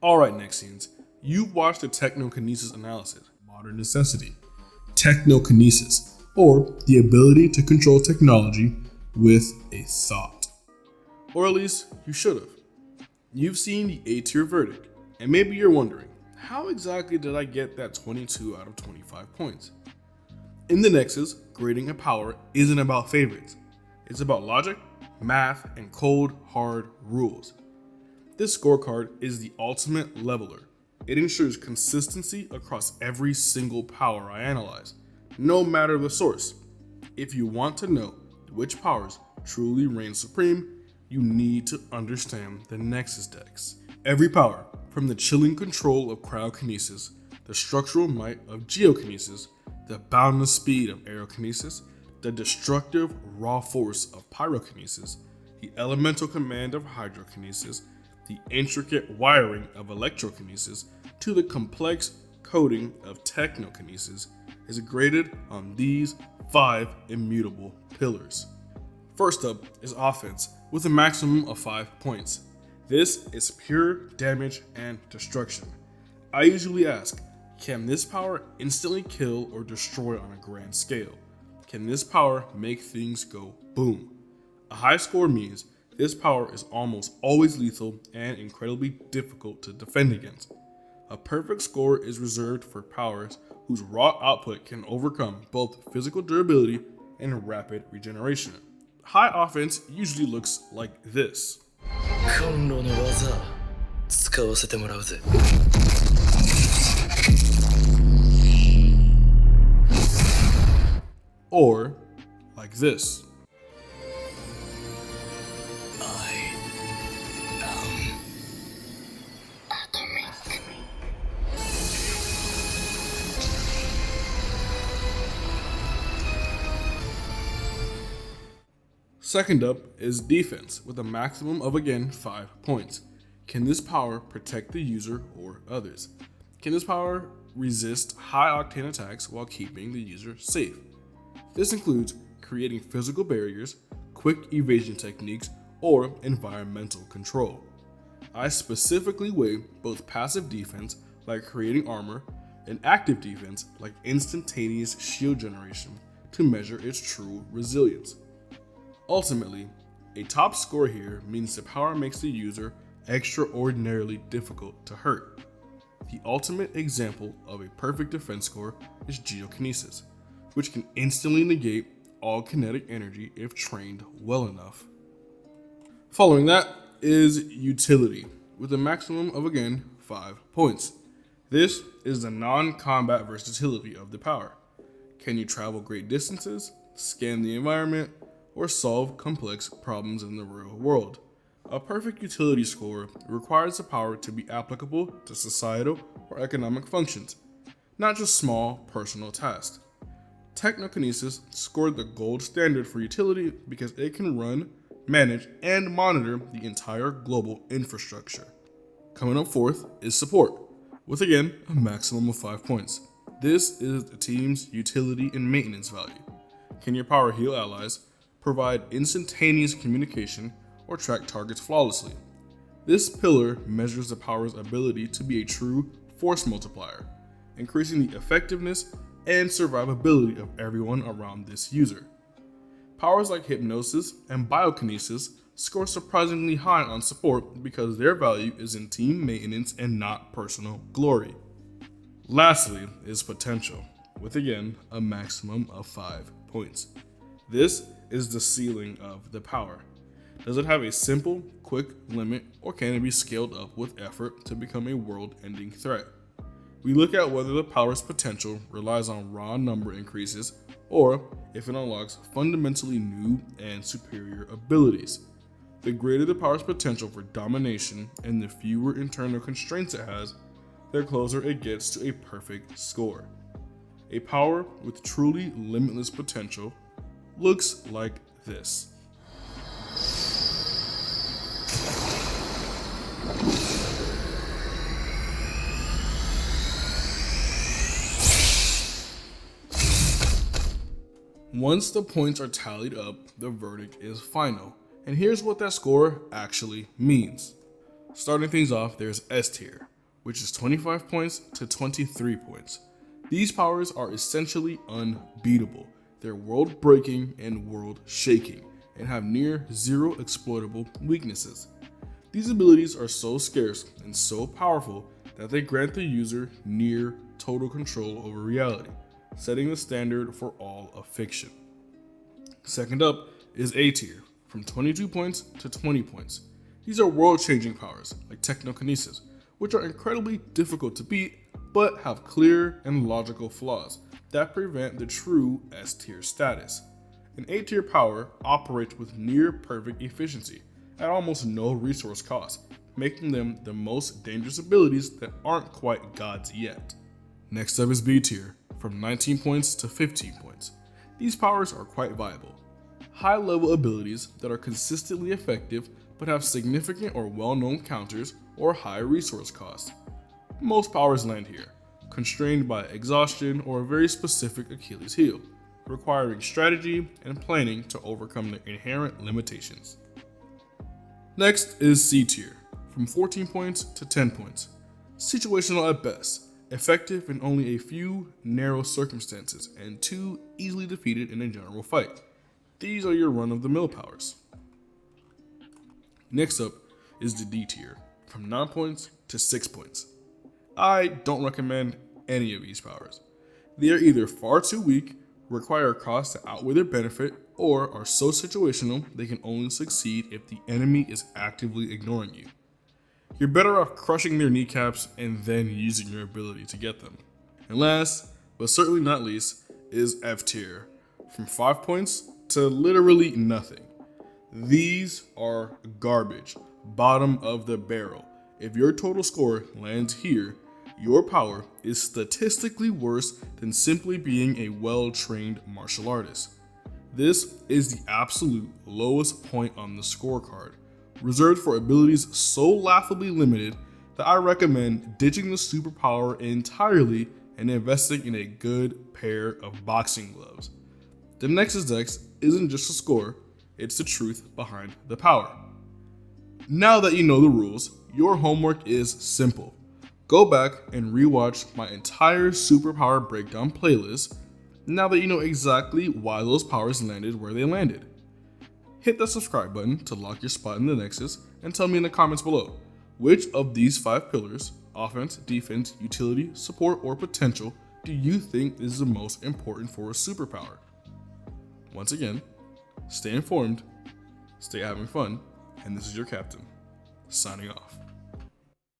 Alright, Nexians, you've watched the Technokinesis analysis, modern necessity. Technokinesis, or the ability to control technology with a thought. Or at least, you should have. You've seen the A-tier verdict, and maybe you're wondering, how exactly did I get that 22 out of 25 points? In the Nexus, grading a power isn't about favorites. It's about logic, math, and cold, hard rules. This scorecard is the ultimate leveler. It ensures consistency across every single power I analyze, no matter the source. If you want to know which powers truly reign supreme, you need to understand the Nexus-Dex. Every power, from the chilling control of cryokinesis, the structural might of geokinesis, the boundless speed of aerokinesis, the destructive raw force of pyrokinesis, the elemental command of hydrokinesis, the intricate wiring of electrokinesis, to the complex coding of technokinesis, is graded on these 5 immutable pillars. First up is offense, with a maximum of 5 points. This is pure damage and destruction. I usually ask, can this power instantly kill or destroy on a grand scale? Can this power make things go boom? A high score means this power is almost always lethal and incredibly difficult to defend against. A perfect score is reserved for powers whose raw output can overcome both physical durability and rapid regeneration. High offense usually looks like this. Or like this. Second up is defense, with a maximum of again 5 points. Can this power protect the user or others? Can this power resist high octane attacks while keeping the user safe? This includes creating physical barriers, quick evasion techniques, or environmental control. I specifically weigh both passive defense, like creating armor, and active defense, like instantaneous shield generation, to measure its true resilience. Ultimately, a top score here means the power makes the user extraordinarily difficult to hurt. The ultimate example of a perfect defense score is geokinesis, which can instantly negate all kinetic energy if trained well enough. Following that is utility, with a maximum of again 5 points. This is the non-combat versatility of the power. Can you travel great distances, scan the environment, or solve complex problems in the real world? A perfect utility score requires the power to be applicable to societal or economic functions, not just small personal tasks. Technokinesis scored the gold standard for utility because it can run, manage, and monitor the entire global infrastructure. Coming up fourth is support, with again a maximum of 5 points. This is the team's utility and maintenance value. Can your power heal allies, provide instantaneous communication, or track targets flawlessly? This pillar measures the power's ability to be a true force multiplier, increasing the effectiveness and survivability of everyone around this user. Powers like hypnosis and biokinesis score surprisingly high on support because their value is in team maintenance and not personal glory. Lastly is potential, with again a maximum of 5 points. This is the ceiling of the power. Does it have a simple, quick limit, or can it be scaled up with effort to become a world-ending threat? We look at whether the power's potential relies on raw number increases, or if it unlocks fundamentally new and superior abilities. The greater the power's potential for domination and the fewer internal constraints it has, the closer it gets to a perfect score. A power with truly limitless potential looks like this. Once the points are tallied up, the verdict is final. And here's what that score actually means. Starting things off, there's S tier, which is 25 points to 23 points. These powers are essentially unbeatable. They're world-breaking and world-shaking, and have near zero exploitable weaknesses. These abilities are so scarce and so powerful that they grant the user near total control over reality, setting the standard for all of fiction. Second up is A tier, from 22 points to 20 points. These are world-changing powers, like Technokinesis, which are incredibly difficult to beat, but have clear and logical flaws that prevent the true S tier status. An A tier power operates with near perfect efficiency at almost no resource cost, making them the most dangerous abilities that aren't quite gods yet. Next up is B tier, from 19 points to 15 points. These powers are quite viable. High-level abilities that are consistently effective but have significant or well-known counters or high resource costs. Most powers land here, constrained by exhaustion or a very specific Achilles heel, requiring strategy and planning to overcome their inherent limitations. Next is C tier, from 14 points to 10 points. Situational at best, effective in only a few narrow circumstances, and too easily defeated in a general fight. These are your run-of-the-mill powers. Next up is the D tier, from 9 points to 6 points. I don't recommend any of these powers. They are either far too weak, require costs to outweigh their benefit, or are so situational they can only succeed if the enemy is actively ignoring you. You're better off crushing their kneecaps and then using your ability to get them. And last, but certainly not least, is F tier, from 5 points to literally nothing. These are garbage, bottom of the barrel. If your total score lands here, your power is statistically worse than simply being a well-trained martial artist. This is the absolute lowest point on the scorecard, reserved for abilities so laughably limited that I recommend ditching the superpower entirely and investing in a good pair of boxing gloves. The Nexus-Dex isn't just a score, it's the truth behind the power. Now that you know the rules, your homework is simple. Go back and rewatch my entire superpower breakdown playlist now that you know exactly why those powers landed where they landed. Hit that subscribe button to lock your spot in the Nexus and tell me in the comments below, which of these 5 pillars, offense, defense, utility, support, or potential, do you think is the most important for a superpower? Once again, stay informed, stay having fun, and this is your captain, signing off.